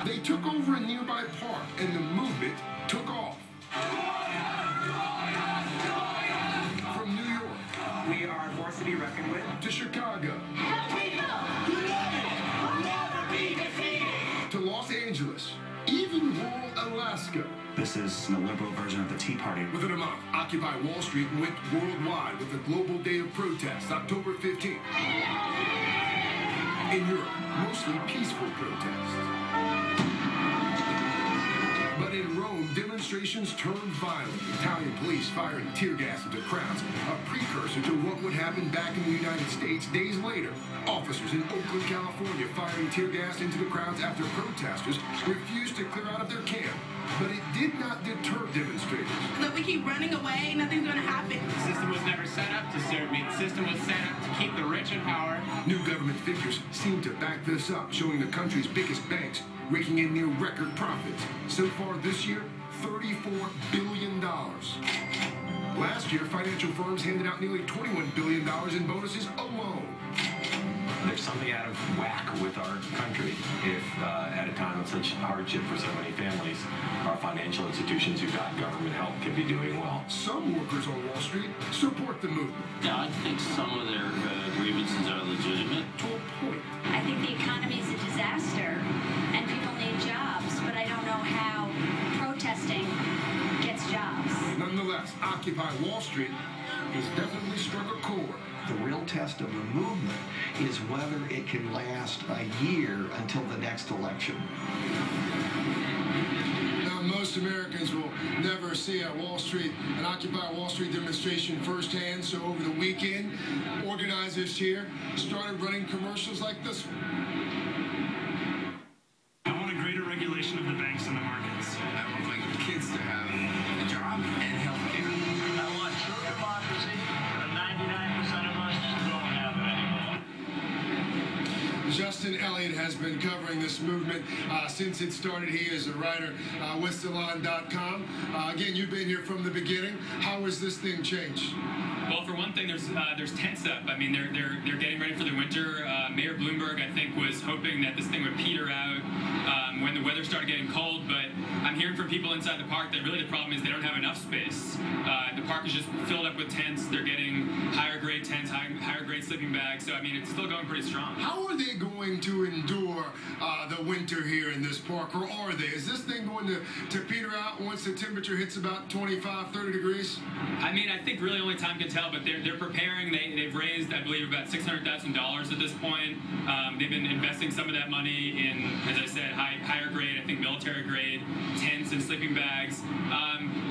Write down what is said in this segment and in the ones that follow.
They took over a nearby park, and the movement took off. From New York, we are a force to be reckoned with. To Chicago, to Los Angeles, even rural Alaska. This is the liberal version of the Tea Party. Within a month, Occupy Wall Street went worldwide with a global day of protest, October 15th. In Europe, mostly peaceful protests. But in Rome, demonstrations turned violent. Italian police firing tear gas into crowds, a precursor to what would happen back in the United States days later. Officers in Oakland, California firing tear gas into the crowds after protesters refused to clear out of their camp. But it did not deter demonstrators. That we keep running away, nothing's going to happen. The system was never set up to serve me. The system was set up to keep the rich in power. New government figures seem to back this up, showing the country's biggest banks raking in near record profits. So far this year, $34 billion. Last year, financial firms handed out nearly $21 billion in bonuses alone. There's something out of whack with our country if at a time of such hardship for so many families, our financial institutions who got government help can be doing well. Some workers on Wall Street support the movement. Yeah, I think some of their grievances are legitimate. To a point. I think the economy is a disaster and people need jobs, but I don't know how protesting gets jobs. Nonetheless, Occupy Wall Street has definitely struck a chord. The real test of the movement is whether it can last a year until the next election. Now, most Americans will never see an Occupy Wall Street demonstration firsthand, so over the weekend, organizers here started running commercials like this one. I want a greater regulation of the banks and the markets. I want my kids to have a job and health care. I want true democracy, but 99% of us don't have it anymore. Justin Elliott has been covering this movement since it started. He is a writer with Salon.com. Again, you've been here from the beginning. How has this thing changed? Well, for one thing, there's tents up. I mean, they're getting ready for the winter. Mayor Bloomberg, I think, was hoping that this thing would peter out when the weather started getting cold. But I'm hearing from people inside the park that really the problem is they don't have enough space. The park is just filled up with tents. They're getting higher grade tents, higher grade sleeping bags. So I mean, it's still going pretty strong. How are they going to endure the winter here in this park, or are they? Is this thing going to peter out once the temperature hits about 25, 30 degrees? I mean, I think really only time can tell, but they're preparing. They've raised, I believe, about $600,000 at this point. They've been investing some of that money in, as I said, higher grade, I think military grade tents and sleeping bags.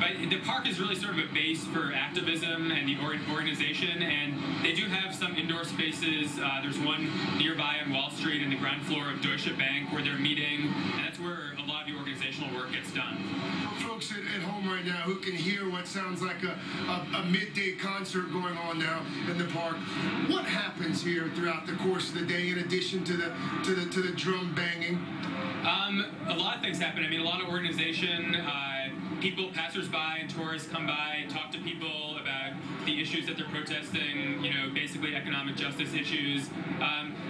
But the park is really sort of a base for activism and the organization, and they do have some indoor spaces. There's one nearby on Wall Street in the ground floor of Deutsche Bank where they're meeting, and that's where a lot of the organizational work gets done. For folks at home right now who can hear what sounds like a midday concert going on now in the park, what happens here throughout the course of the day in addition to the drum banging? A lot of things happen. I mean, a lot of organization. People, passers-by and tourists come by, talk to people about the issues that they're protesting, you know, basically economic justice issues.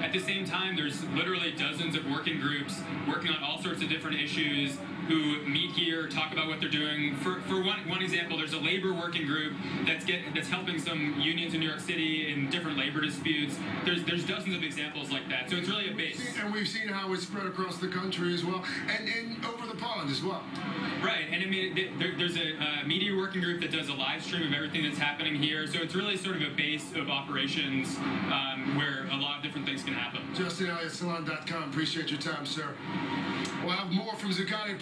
At the same time, there's literally dozens of working groups working on all sorts of different issues who meet here, talk about what they're doing. For one example, there's a labor working group that's helping some unions in New York City in different labor disputes. There's dozens of examples like that, so it's really a base. And we've seen how it's spread across the country as well, and over the pond as well. Right, and I mean, there's a media working group that does a live stream of everything that's happening here, so it's really sort of a base of operations where a lot of different things can happen. Justin Elliott, Salon.com. Appreciate your time, sir. We'll have more from Zuccotti.